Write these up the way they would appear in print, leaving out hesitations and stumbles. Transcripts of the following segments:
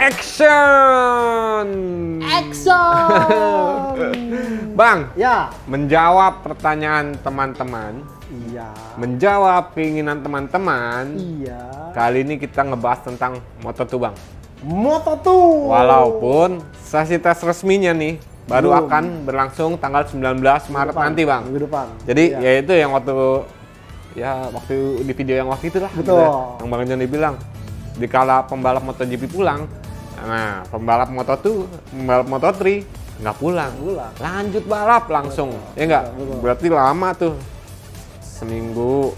Action! Action! Bang, Ya. menjawab pertanyaan teman-teman, Iya. menjawab keinginan teman-teman. Iya. Kali ini kita ngebahas tentang Moto2, Bang. Moto2. Walaupun sesi tes resminya nih baru Belum. akan berlangsung tanggal 19 Maret nanti, Bang. Minggu depan. Jadi Iya. ya itu yang waktu di video yang waktu itu lah. Betul. Gitu ya. Yang Bang Joni bilang, dikala pembalap MotoGP pulang, nah pembalap Moto3 nggak pulang, lanjut balap langsung. Betul. Ya nggak? Betul. Berarti lama tuh, seminggu,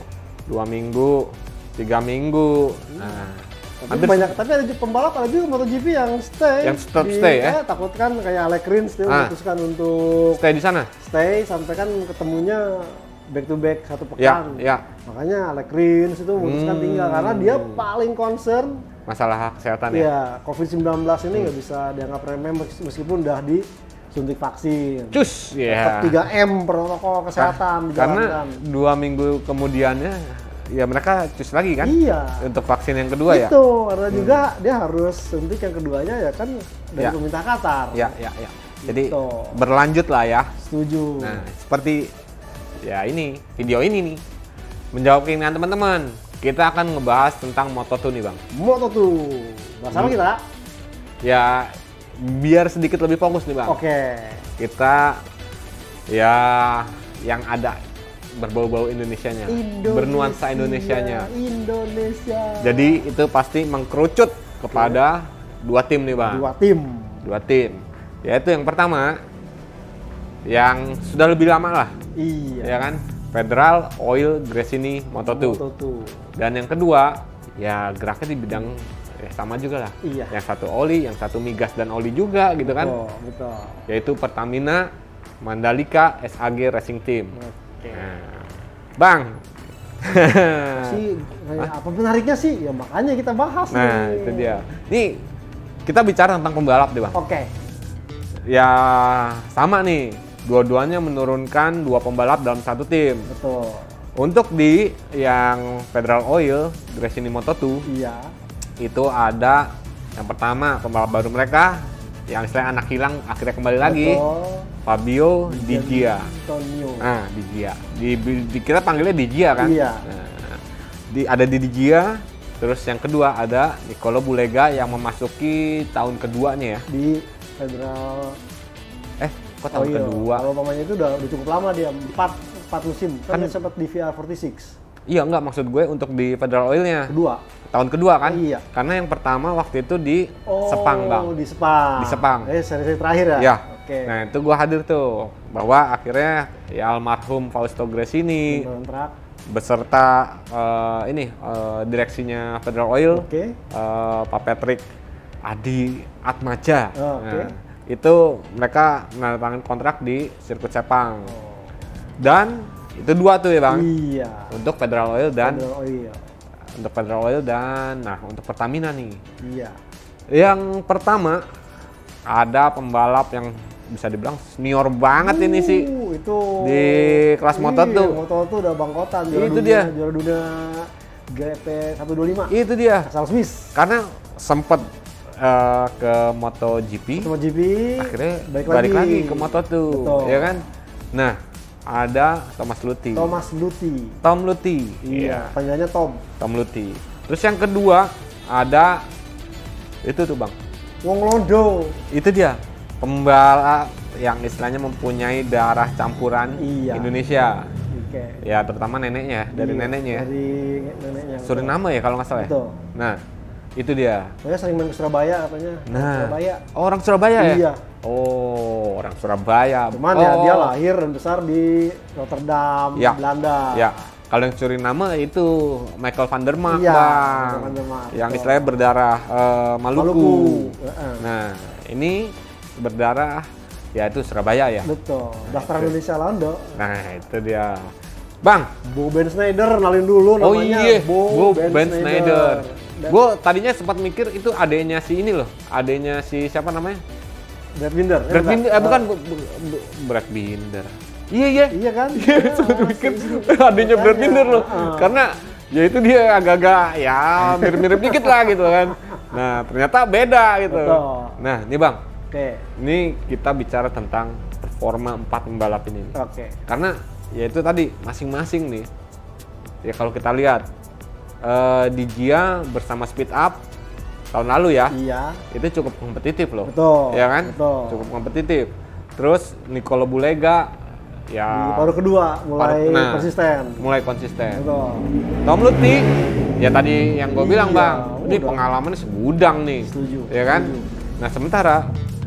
2 minggu, 3 minggu. Nah, Tapi banyak, tapi ada pembalap, ada juga MotoGP yang stay. Yang tetap stay, ya? Takut kan kayak Alex Rins dia memutuskan untuk stay di sana. stay sampai kan ketemunya back to back satu Ya, pekan. ya. Makanya Alex Rins itu memutuskan tinggal karena dia paling concern Masalah kesehatan ya. ya COVID-19 ini nggak bisa dianggap remeh meskipun udah disuntik vaksin. Cus, Tetap ya. 3M protokol kesehatan Karena dijalankan. 2 minggu kemudiannya, ya mereka cus lagi kan? Iya. Untuk vaksin yang kedua ya. Itu karena juga dia harus suntik yang keduanya ya kan dari Ya. pemerintah Qatar. Ya. Jadi Gitu. berlanjut lah ya. Setuju. Nah, seperti ya ini, video ini nih. Menjawab keinginan teman-teman. Kita akan ngebahas tentang Moto2 nih, Bang. Moto2. Bahas apa kita? Ya, biar sedikit lebih fokus nih, Bang. Oke. Kita ya yang ada berbau-bau Indonesianya, bernuansa Indonesianya. Indonesia. Jadi itu pasti mengkerucut kepada 2 tim nih, Bang. 2 tim. 2 tim. Yaitu yang pertama, yang sudah lebih lama lah, Iya. ya kan? Federal Oil Gresini Moto2. Moto2. Dan yang kedua, ya geraknya di bidang sama juga lah. Iya. Yang satu oli, yang satu migas dan oli juga gitu kan. Betul. Yaitu Pertamina Mandalika SAG Racing Team. Oke. Nah, Bang. Sih, apa menariknya sih? Ya makanya kita bahas Nah, nih. itu dia. Nih, kita bicara tentang pembalap deh, Bang. Oke. Ya, sama nih. Dua-duanya menurunkan 2 pembalap dalam satu tim. Betul. Untuk di yang Federal Oil Gresini Moto2, Iya. itu ada yang pertama pembalap baru mereka yang istilahnya anak hilang akhirnya kembali lagi, Betul. Fabio Di Gia. Antonio. Nah, Di Gia. Kita panggilnya Di Gia kan? Iya. Nah, ada Di Gia. Terus yang kedua ada Nicolo Bulega yang memasuki tahun keduanya ya. Di Federal Kok tahun Oil. kedua? Kalau mamanya itu udah cukup lama dia, 4 musim. Kan dia sempat di VR46. Iya, enggak, maksud gue untuk di Federal Oil-nya. Kedua. Tahun kedua kan? Iya. Karena yang pertama waktu itu di Sepang, Bang. Di Sepang. Di Sepang. Seri terakhir ya? Ya. Oke. Nah, itu gua hadir tuh. Bahwa akhirnya ya almarhum Fausto Gresini Kontrak. beserta direksinya Federal Oil, Oke. Pak Patrick Adi Atmaja. Oke. Nah, itu mereka menandatangani kontrak di sirkuit Sepang. Dan itu 2 tuh ya, Bang. Iya. Untuk Federal Oil dan Federal Oil. nah untuk Pertamina nih. Iya. Yang pertama ada pembalap yang bisa dibilang senior banget ini sih Itu di kelas Moto2. Moto2 udah bangkotan. Itu dia. Juara dunia GP 125. Itu dia. Asal Swiss. Karena sempet ke MotoGP, MotoGP. akhirnya balik lagi ke Moto2, Betul. ya kan? Nah, ada Thomas Luthi. Tom Luthi. Iya. Panggilannya Tom. Tom Luthi. Terus yang kedua ada itu tuh, Bang. Wong Londo. Itu dia. Pembalap yang istilahnya mempunyai darah campuran Iya. Indonesia. Oke. Ya, terutama neneknya, dari neneknya. Dari neneknya. Suriname ya kalau nggak salah ya? Betul. Nah, itu dia. Pokoknya sering main ke Surabaya katanya. Nah, Surabaya. oh, orang Surabaya ya? Iya. Oh, orang Surabaya. Cuman ya dia lahir dan besar di Rotterdam, Ya. Belanda. Ya, kalau yang Suriname itu Michael van der Mark, Iya, Bang. Michael van der Mark, Yang betul. istilahnya berdarah Maluku. Maluku. Nah, ini berdarah ya itu Surabaya ya. Betul. Daftar itu. Indonesia Londo. Nah, itu dia. Bang, Bo Ben Schneider, kenalin dulu oh namanya. iya, Bo Ben Schneider. Dan Gue tadinya sempat mikir itu adanya si ini loh, adanya si siapa namanya? Brad Binder. Brad Binder, bukan Brad Binder. Iya. Iya kan? Sempat mikir adanya Brad Binder loh, karena ya itu dia agak-agak ya mirip-mirip dikit lah gitu kan. Nah, ternyata beda gitu. Betul. Nah, nih Bang, Oke. ini kita bicara tentang performa 4 pembalap ini. Oke. Karena ya itu tadi masing-masing nih. Ya kalau kita lihat di Gia bersama Speed Up tahun lalu ya, Iya. itu cukup kompetitif loh. Betul. Ya kan? Betul. Cukup kompetitif. Terus Nicolo Bulega Di ya paruh kedua mulai nah, konsisten. mulai konsisten. Betul. Tom Luthi, ya tadi yang gue bilang Iya, Bang, ini udah. pengalamannya segudang nih. Setuju, Ya kan? setuju. Nah sementara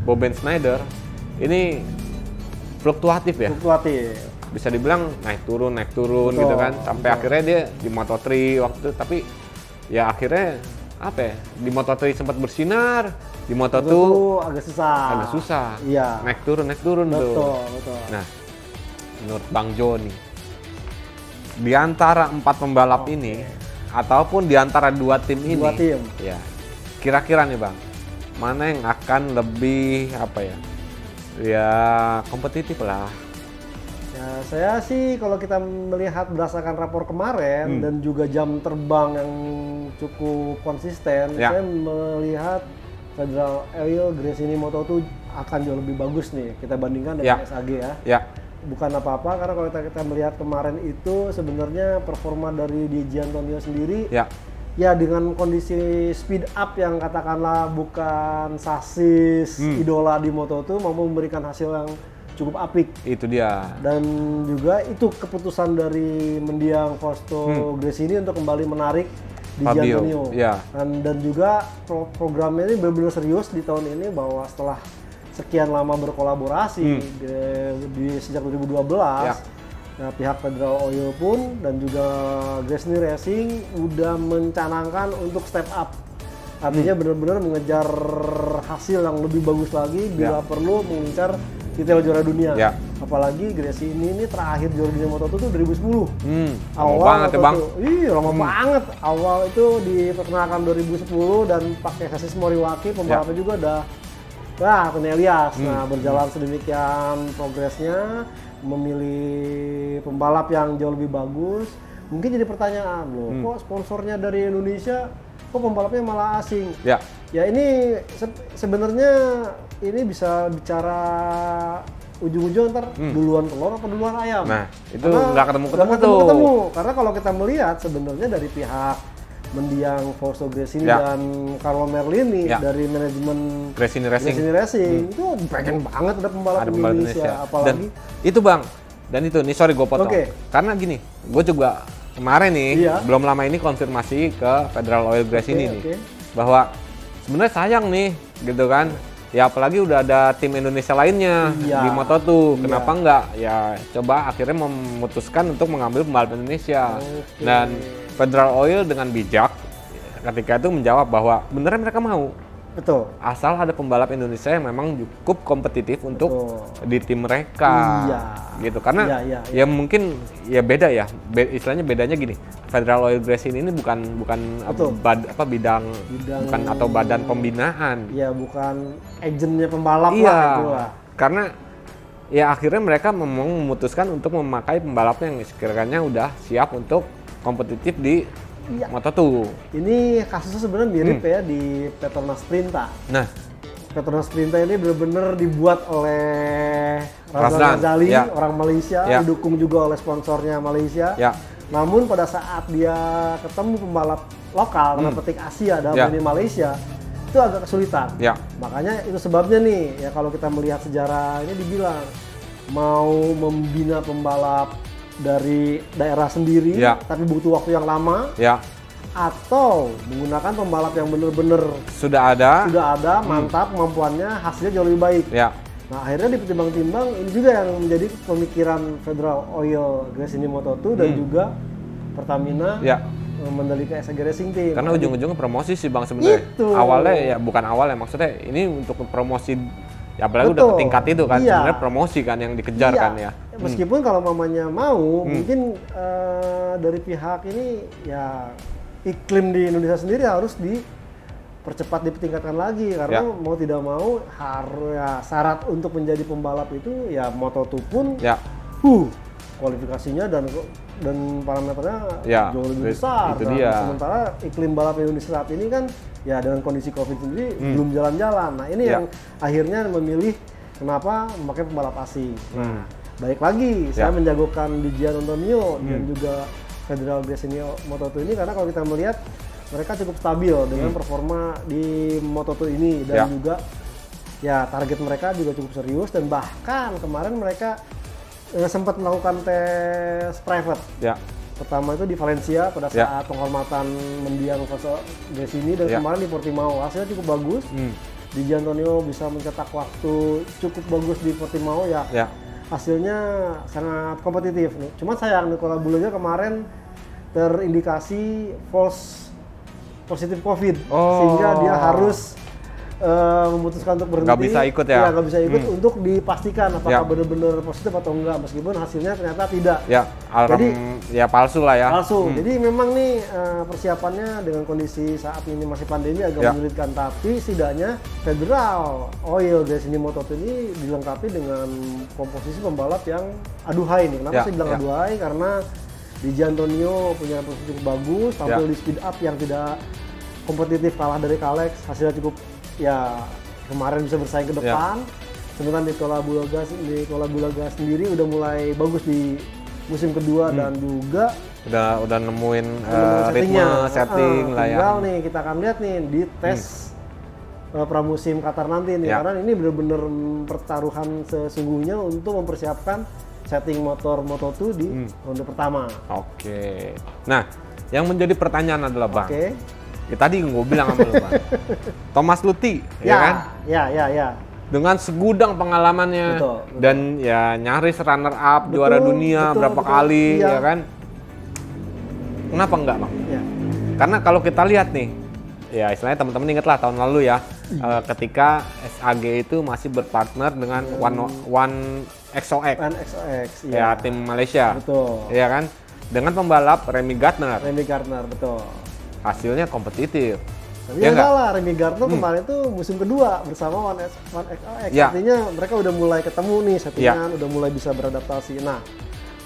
Boben Schneider ini fluktuatif ya. Fluktuatif. Bisa dibilang naik turun Betul, gitu kan. Sampai betul. akhirnya dia di Moto3 waktu itu, tapi ya akhirnya apa ya? Di Moto3 sempat bersinar, di Moto2 Itu agak susah. agak susah. Iya. Naik turun tuh. Betul, betul. Nah, menurut Bang Joni, di antara 4 pembalap ini ataupun di antara 2 tim ini, Dua tim. ya kira-kira nih Bang, mana yang akan lebih apa ya? Ya kompetitif lah. Ya, saya sih kalau kita melihat berdasarkan rapor kemarin dan juga jam terbang yang cukup konsisten, Ya. saya melihat Federal Oil Gresini Moto2 akan jauh lebih bagus nih kita bandingkan dengan Ya. SAG ya. Ya, Bukan apa-apa karena kalau kita melihat kemarin itu sebenarnya performa dari Di Antonio sendiri ya, ya dengan kondisi speed up yang katakanlah bukan sasis idola di Moto2 mampu memberikan hasil yang cukup apik. itu dia. Dan juga itu keputusan dari mendiang Fausto Gresini untuk kembali menarik di Fabio, Antonio. ya. Dan juga programnya ini benar-benar serius di tahun ini bahwa setelah sekian lama berkolaborasi sejak 2012, Ya. nah, pihak Federal Oil pun dan juga Gresini Racing udah mencanangkan untuk step up. Artinya benar-benar mengejar hasil yang lebih bagus lagi bila perlu mengincar titel juara dunia. Ya. Apalagi Gresini ini terakhir juara dunia Moto2 itu 2010. Lama banget ya Bang. Iya, lama banget. Awal itu diperkenalkan 2010 dan pakai sasis Moriwaki, pembalapnya juga udah Tony Elias. Nah, berjalan sedemikian progresnya, memilih pembalap yang jauh lebih bagus. Mungkin jadi pertanyaan loh, kok sponsornya dari Indonesia, kok pembalapnya malah asing? Ya, Ya ini sebenarnya ini bisa bicara ujung-ujung ntar duluan telur apa duluan ayam. nah itu Karena nggak ketemu-ketemu tuh. ketemu. Karena kalau kita melihat sebenarnya dari pihak mendiang Fausto Gresini Ya. dan Carlo Merlini Ya. dari manajemen Gresini Racing. Gresini Racing itu pengen banget ada pembalap Ada pembalap Indonesia. Dan Apalagi itu Bang, dan itu nih sorry gue potong. Oke. Karena gini, gue juga kemarin nih Iya. belum lama ini konfirmasi ke Federal Oil Gresini nih oke. bahwa sebenarnya sayang nih gitu kan. Ya apalagi udah ada tim Indonesia lainnya Iya. di Moto2, kenapa enggak? Ya coba akhirnya memutuskan untuk mengambil pembalap Indonesia. Oke. Dan Federal Oil dengan bijak ketika itu menjawab bahwa beneran mereka mau. betul. Asal ada pembalap Indonesia yang memang cukup kompetitif untuk di tim mereka, Iya. gitu. Karena Iya. ya mungkin ya beda ya, istilahnya bedanya gini. Federal Oil Racing ini bukan Betul. bidang bukan atau badan pembinaan. Ya bukan agentnya pembalap Iya, lah gitu lah. karena ya akhirnya mereka memang memutuskan untuk memakai pembalapnya yang sekiranya udah siap untuk kompetitif di Iya. Moto2. Ini kasusnya sebenarnya mirip ya di Petronas Sprinta. Nah, Petronas Sprinta ini benar-benar dibuat oleh Razdan, Razdan Ghazali, ya. orang Malaysia, Ya. didukung juga oleh sponsornya Malaysia. ya, Namun pada saat dia ketemu pembalap lokal, tanda petik Asia dalam Ya. ini Malaysia, itu agak kesulitan. ya, Makanya itu sebabnya nih, ya kalau kita melihat sejarah ini dibilang mau membina pembalap dari daerah sendiri, Ya. tapi butuh waktu yang lama, ya, atau menggunakan pembalap yang benar-benar sudah ada. sudah ada, mantap kemampuannya, hasilnya jauh lebih baik. Ya, Nah akhirnya dipetimbang-timbang, ini juga yang menjadi pemikiran Federal Oil Gresini Moto2 dan juga Pertamina ya. Mandalika SAG Racing Team. Karena ujung-ujungnya promosi sih Bang sebenarnya. Itu. Awalnya ya bukan awalnya, maksudnya ini untuk promosi ya apalagi udah Betul. ke tingkat itu kan, Iya. sebenarnya promosi kan yang dikejar Iya. kan ya. Meskipun kalau mamanya mau, mungkin dari pihak ini ya iklim di Indonesia sendiri harus dipercepat, ditingkatkan lagi karena Ya. mau tidak mau harus ya, syarat untuk menjadi pembalap itu ya Moto2 pun Ya, kualifikasinya dan parameternya Ya, jauh lebih besar. itu Dan dia. sementara iklim balap Indonesia saat ini kan ya dengan kondisi Covid sendiri belum jalan-jalan. Nah ini Ya. yang akhirnya memilih kenapa memakai pembalap asing. Nah, baik lagi Ya. saya menjagokan di Gian Antonio dan juga Federal Racing Moto2 ini karena kalau kita melihat mereka cukup stabil dengan performa di Moto2 ini dan Ya. juga ya target mereka juga cukup serius dan bahkan kemarin mereka sempat melakukan tes private. Ya. Pertama itu di Valencia pada Ya. saat penghormatan mendiang Gresini dan Ya. kemarin di Portimao hasilnya cukup bagus. Di Gian Antonio bisa mencetak waktu cukup bagus di Portimao ya. Ya. Hasilnya sangat kompetitif nih. Cuma sayang Nicola Bulega kemarin terindikasi false positif COVID sehingga dia harus memutuskan untuk berhenti. Nggak bisa ikut ya? Nggak bisa ikut untuk dipastikan apakah Ya. benar-benar positif atau enggak meskipun hasilnya ternyata tidak. Ya, ya palsu lah ya. Palsu. Jadi memang nih persiapannya dengan kondisi saat ini masih pandemi agak Ya. menyulitkan, tapi setidaknya Federal Oil Racing Moto2 ini dilengkapi dengan komposisi pembalap yang aduhai nih. Kenapa Ya, saya bilang ya. aduhai? Karena di Gian Antonio punya posisi cukup bagus, tampil Ya. di speed up yang tidak kompetitif, kalah dari Kalex, hasilnya cukup ya kemarin bisa bersaing ke depan. Sementara Nicola Bulega sendiri udah mulai bagus di musim kedua dan juga Udah nemuin settingnya. ritme setting lah ya. Tinggal nih kita akan lihat nih di tes pramusim Qatar nanti nih Ya. karena ini benar-benar pertaruhan sesungguhnya untuk mempersiapkan setting motor Moto2 di ronde pertama. Oke. Nah, yang menjadi pertanyaan adalah Bang. Oke. Ya, tadi gue bilang sama lu Bang. Thomas Luthi, ya kan? Ya. Dengan segudang pengalamannya Betul. dan ya nyaris runner up juara dunia berapa kali, iya. ya kan? Kenapa enggak Bang? Ya. Karena kalau kita lihat nih, ya istilahnya teman-teman ingat lah tahun lalu ya, ketika SAG itu masih berpartner dengan One XOX, NXOX, ya tim Malaysia, Betul. ya kan? Dengan pembalap Remy Gardner, Remy Gardner, betul. hasilnya kompetitif. Tapi Ya ya nggak? salah, Remy Gardner kemarin tuh musim kedua bersama One XOX. Ya. Artinya mereka udah mulai ketemu nih settingan, udah mulai bisa beradaptasi. Nah,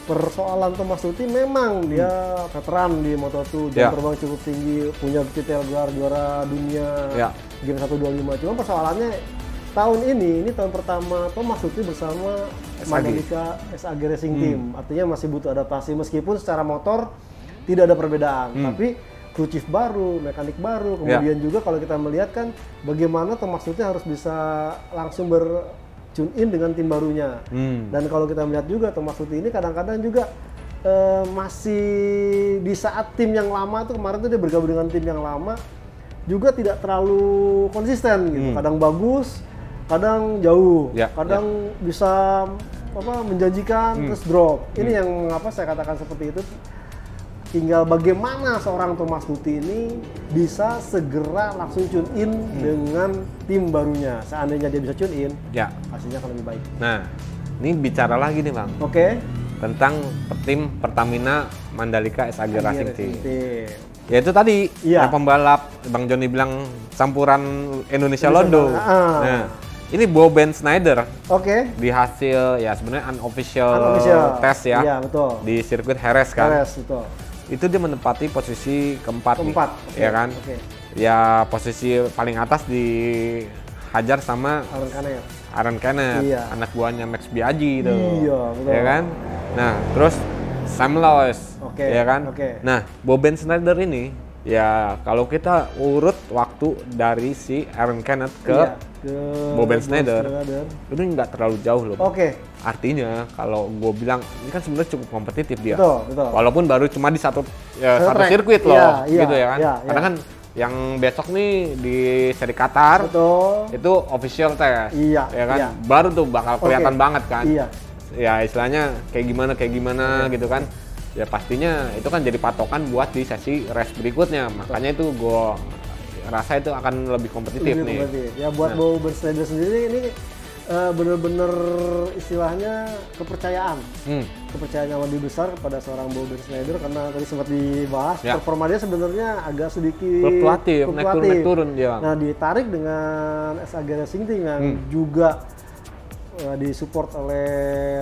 persoalan Thomas Luthi memang dia veteran di Moto2, jam Ya. terbang cukup tinggi, punya detail gelar juara dunia Ya. game 125. Cuma persoalannya tahun ini tahun pertama Thomas Luthi bersama SAG. Mandalika SAG Racing Team. Artinya masih butuh adaptasi meskipun secara motor tidak ada perbedaan, tapi crew chief baru, mekanik baru, kemudian juga kalau kita melihat kan bagaimana Thomas Luthi harus bisa langsung tune in dengan tim barunya. Dan kalau kita melihat juga Thomas Luthi ini kadang-kadang juga masih di saat tim yang lama tuh kemarin tuh dia bergabung dengan tim yang lama juga tidak terlalu konsisten gitu. Kadang bagus, kadang jauh, Ya, kadang bisa menjanjikan terus drop. Ini yang mengapa saya katakan seperti itu. Tinggal bagaimana seorang Thomas Luthi ini bisa segera langsung tune in dengan tim barunya. Seandainya dia bisa tune in, Ya. hasilnya akan lebih baik. Nah, ini bicara lagi nih Bang Oke. tentang tim Pertamina Mandalika SAG Racing Team. Team. Ya itu tadi Iya. yang pembalap Bang Joni bilang campuran Indonesia Londo. Nah, ini Ben Snyder Oke. di hasil ya sebenarnya unofficial test ya Iya, betul. di sirkuit Jerez kan. Perez, betul. Itu dia menempati posisi keempat nih, Oke, ya kan? Oke. Ya posisi paling atas dihajar sama Aaron Canet. Aaron Canet, Iya. anak buahnya Max Biaggi itu. Iya, betul. Ya kan? Nah, terus Sam Lowes, Oke, ya kan? oke. Nah, Ben Snyder ini ya kalau kita urut waktu dari si Aaron Canet ke Iya, ke Ben Snyder, itu nggak terlalu jauh loh. Oke. Artinya kalau gue bilang ini kan sebenarnya cukup kompetitif dia. Betul. Walaupun baru cuma di satu Satu track. sirkuit loh, Iya, gitu ya kan. iya. Karena kan yang besok nih di seri Qatar Betul. itu official test, Iya, ya kan. iya. Baru tuh bakal kelihatan Oke. banget kan. Iya. Ya istilahnya kayak gimana gitu kan. Ya pastinya itu kan jadi patokan buat di sesi race berikutnya. Makanya itu gue rasa itu akan lebih kompetitif Lebih nih. kompetitif. Ya buat Nah. Ben Snyder sendiri ini bener-bener istilahnya kepercayaan. Kepercayaan yang lebih besar kepada seorang Ben Snyder karena tadi sempat dibahas Ya. performa dia sebenarnya agak sedikit Fluktuatif, naik turun dia. Nah, ditarik dengan SAG Racing Team yang juga disupport oleh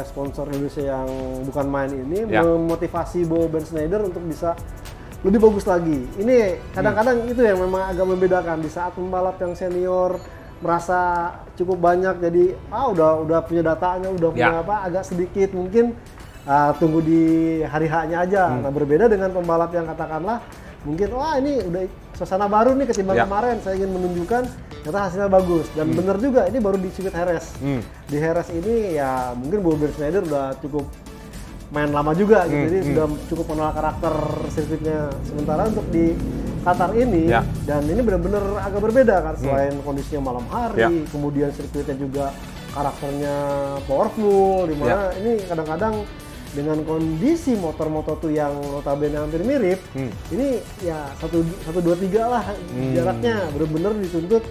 sponsor Indonesia yang bukan main ini, Ya. memotivasi Ben Schneider untuk bisa lebih bagus lagi. Ini kadang-kadang itu yang memang agak membedakan di saat pembalap yang senior merasa cukup banyak, jadi udah punya datanya, udah punya Ya. agak sedikit mungkin tunggu di hari H-nya aja. Nah, berbeda dengan pembalap yang katakanlah mungkin ini udah suasana baru nih ketimbang Ya. kemarin, saya ingin menunjukkan ternyata hasilnya bagus dan bener juga ini baru di sirkuit Jerez. Di Jerez ini ya mungkin Ben Schneider udah cukup main lama juga gitu, jadi sudah cukup mengenal karakter sirkuitnya. Sementara untuk di Qatar ini Ya. dan ini benar-benar agak berbeda kan, selain kondisinya malam hari, Ya. kemudian sirkuitnya juga karakternya powerful, dimana ini kadang-kadang dengan kondisi motor Moto2 yang notabene hampir mirip, ini ya 1, 2, 3 lah jaraknya, benar-benar dituntut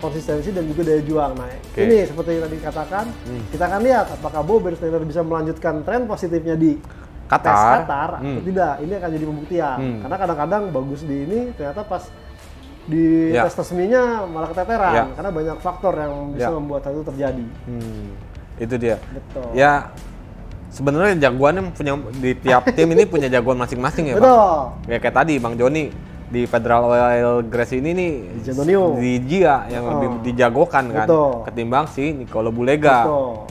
konsistensi dan juga daya juang. Nah, ini seperti yang tadi dikatakan, kita akan lihat apakah Ben Schneider bisa melanjutkan tren positifnya di tes Qatar atau tidak. Ini akan jadi pembuktian. Karena kadang-kadang bagus di ini, ternyata pas di tes resminya malah keteteran. Karena banyak faktor yang bisa membuat hal itu terjadi. Itu dia. Betul. Ya, sebenarnya jagoannya punya di tiap tim ini punya jagoan masing-masing ya, Bang. Betul. Ya, kayak tadi Bang Joni di Federal Oil Grace ini nih di Gia yang lebih dijagokan kan ketimbang si Nicolo Bulega.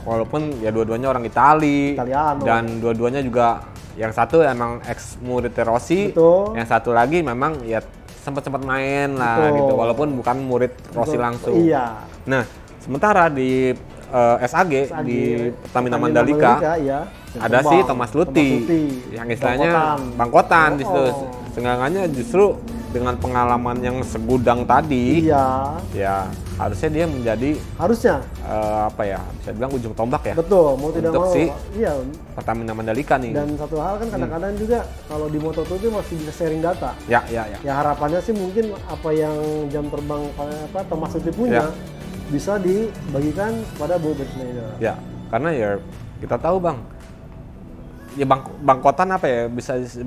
Walaupun ya dua-duanya orang Italiano dan dua-duanya juga yang satu emang ex murid Rossi, yang satu lagi memang ya sempat main lah gitu walaupun bukan murid Rossi langsung. Iya. Nah, sementara di SAG di Pertamina Mandalika ada si Thomas Luthi yang istilahnya bangkotan di situ. Seenggaknya justru dengan pengalaman yang segudang tadi, ya harusnya dia menjadi bisa bilang ujung tombak ya. Betul, mau tidak untuk mau. Si Pertamina Mandalika nih. Dan satu hal kan kadang-kadang juga kalau di Moto2 itu masih bisa sharing data. Ya harapannya sih mungkin apa yang jam terbang Thomas Luthi punya bisa dibagikan kepada Ben Schneider. Ya, karena ya kita tahu Bang, ya bangkotan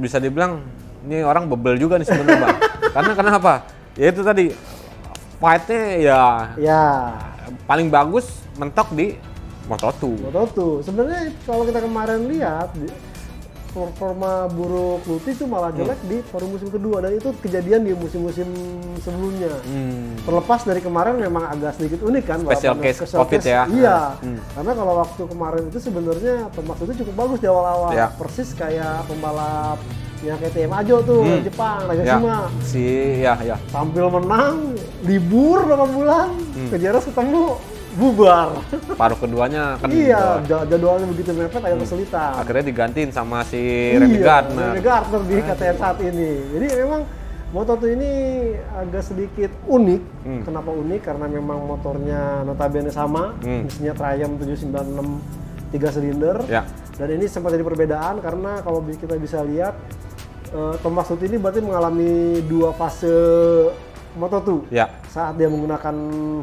bisa dibilang ini orang bebel juga nih sebenarnya Bang. Karena kenapa? Ya itu tadi fight-nya ya paling bagus mentok di Moto2. Sebenarnya kalau kita kemarin lihat performa buruk Luthi itu malah jelek di paruh musim kedua, dan itu kejadian di musim-musim sebelumnya. Terlepas dari kemarin memang agak sedikit unik kan, special case COVID ya. Iya, karena kalau waktu kemarin itu sebenarnya Thomas Luthi cukup bagus di awal-awal, persis kayak pembalap yang KTM Ajo tuh Jepang, Nagashima. Tampil menang, libur 8 bulan, ke Jerez ketemu bubar. Paruh keduanya kan jadwalnya begitu mepet, agak kesulitan. Akhirnya digantiin sama si Remy Gardner di KTM saat ini. Jadi memang Moto2 ini agak sedikit unik. Kenapa unik? Karena memang motornya notabene sama, mesinnya Triumph 796 3 silinder. Dan ini sempat jadi perbedaan karena kalau kita bisa lihat Thomas Luthi ini berarti mengalami 2 fase Moto2. Saat dia menggunakan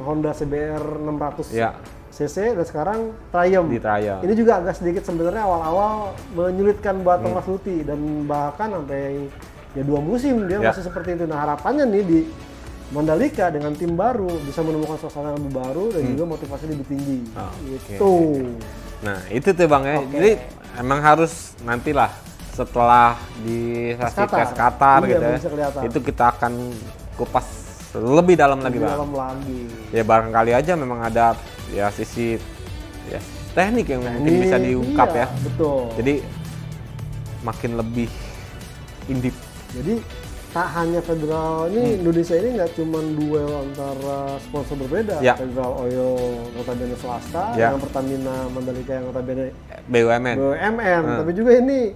Honda CBR 600 cc dan sekarang Triumph. Ini juga agak sedikit sebenarnya awal-awal menyulitkan buat Thomas Luthi, dan bahkan sampai 2 musim dia masih seperti itu. Nah, harapannya nih di Mandalika dengan tim baru bisa menemukan suasana yang lebih baru dan juga motivasi lebih tinggi. Gitu. Nah, itu tuh Bang ya. Jadi emang harus nantilah setelah di sesi tes Qatar gitu ya. Itu kita akan kupas lebih dalam lagi Bang. Ya barangkali aja memang ada sisi teknik yang mungkin bisa diungkap ya. Betul. Jadi makin lebih indip. Jadi tak hanya Federal ini, Indonesia ini nggak cuma duel antara sponsor berbeda, Federal Oil notabene swasta, yang Pertamina Mandalika yang notabene BUMN, tapi juga ini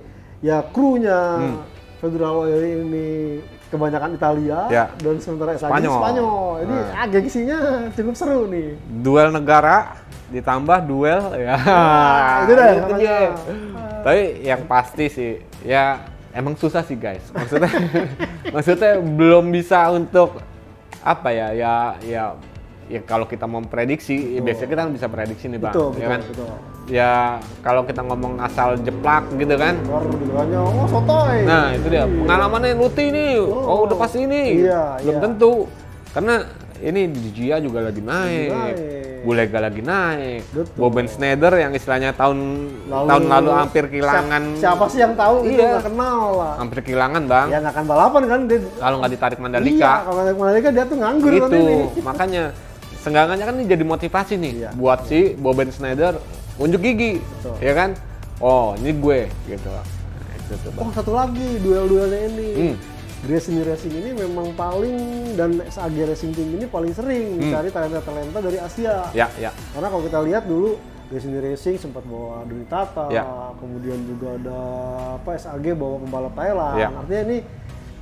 krunya Federal Oil ini kebanyakan Italia dan sementara SAG Spanyol. Ini gengsinya cukup seru nih. Duel negara ditambah duel itu dia. Tapi yang pasti sih emang susah sih guys, maksudnya belum bisa untuk kalau kita mau prediksi, biasanya kita kan bisa prediksi nih Bang, betul. Ya kalau kita ngomong asal jeplak gitu kan, sotoy. Nah itu dia, pengalamannya Luthi nih, udah pasti ini, belum tentu, karena ini di Gia juga lagi naik. Bulega lagi naik. Boben Schneider yang istilahnya tahun lalu hampir kehilangan. Siapa sih yang tahu? Iya. Nggak kenal lah. Hampir kehilangan, Bang. Ya nggak akan balapan kan dia. Kalau nggak ditarik Mandalika. Iya, kalau tarik Mandalika dia tuh nganggur gitu. kan ini. Makanya seenggaknya kan ini jadi motivasi nih buat si Boben Schneider unjuk gigi. Betul. Ya kan? Oh, ini gue gitu. Oh, satu lagi duel-duelnya ini. Gresini Racing ini memang paling, dan SAG Racing Team ini paling sering mencari talenta-talenta dari Asia. Ya. Karena kalau kita lihat dulu Gresini Racing sempat bawa Doni Tata, kemudian juga ada SAG bawa pembalap Thailand. Artinya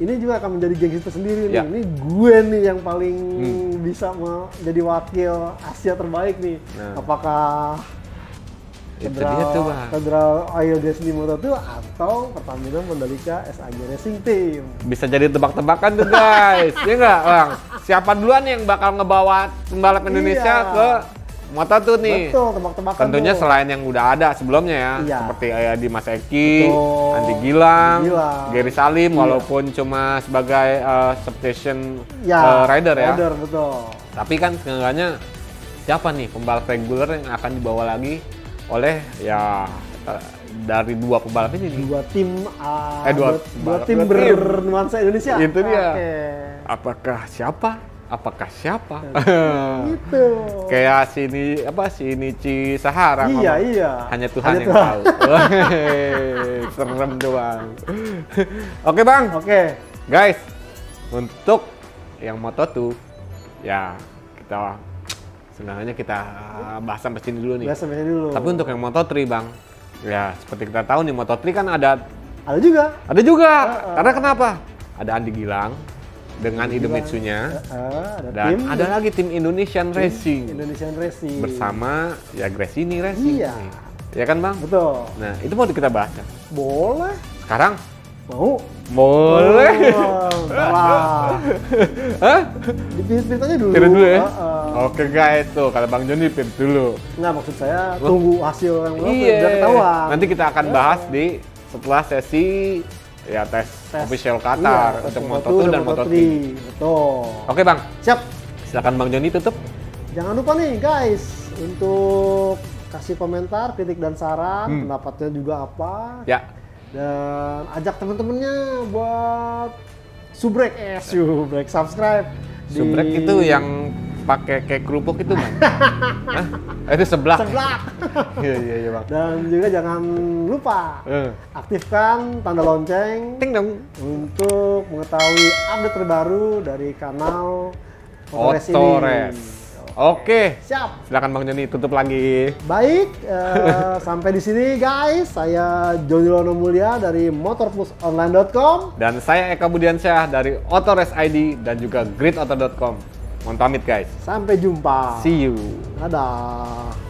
ini juga akan menjadi gengsi tersendiri nih. Ini gue nih yang paling bisa menjadi wakil Asia terbaik nih. Apakah Federal Oil Gresini Moto2 atau Pertamina Mandalika SAG Racing Team? Bisa jadi tebak-tebakan tuh guys. Ya nggak, Bang? Siapa duluan yang bakal ngebawa pembalap Indonesia ke Moto2 nih? Betul, tebak-tebakan. Tentunya selain yang udah ada sebelumnya ya, seperti Adi Mas Eki, Andi Gilang, Gary Salim, walaupun cuma sebagai station rider ya. Betul. Tapi kan seenggaknya siapa nih pembalap reguler yang akan dibawa lagi oleh dari dua pembalap ini nih. Dua tim bernuansa Indonesia. Itu dia. Apakah siapa? Gitu. Kayak sini Sahara. Iya. Hanya Tuhan yang tahu. Serem doang. Oke, Bang. Oke. Guys, untuk yang Moto2 ya kita bahas sampai sini dulu nih. Tapi untuk yang Moto3, Bang, ya seperti kita tahu nih Moto3 kan ada juga. Karena kenapa? Ada Andi Gilang dengan Idemitsu-nya, dan ada lagi tim Indonesian Racing bersama ya Gresini Racing. Iya. Ya kan, Bang? Betul. Nah, itu mau kita bahas kan? Boleh. Sekarang? Mau? Boleh. Hah? Dipilih aja dulu. Pilih dulu ya? Oke guys, tuh kata Bang Joni pilih dulu. Nggak, maksud saya tunggu hasil yang biar ketahuan. Nanti kita akan bahas setelah sesi tes official Qatar untuk Moto2 dan Moto3. Betul. Oke, Bang. Siap. Silakan Bang Joni tutup. Jangan lupa nih guys untuk kasih komentar, kritik dan saran, pendapatnya juga apa. Ya. Dan ajak temen-temennya buat subrek subscribe. Subrek itu yang pakai kayak kerupuk itu, Bang. Itu seblak. Iya, Bang. Dan juga jangan lupa aktifkan tanda lonceng ting dong untuk mengetahui update terbaru dari kanal Otores. Oke. Siap. Silakan Bang Joni tutup lagi. Baik, sampai di sini guys. Saya Joni Lono Mulia dari motorplusonline.com dan saya Eka Budiansyah dari Otores ID dan juga gridauto.com. Mohon pamit guys. Sampai jumpa. See you. Dadah.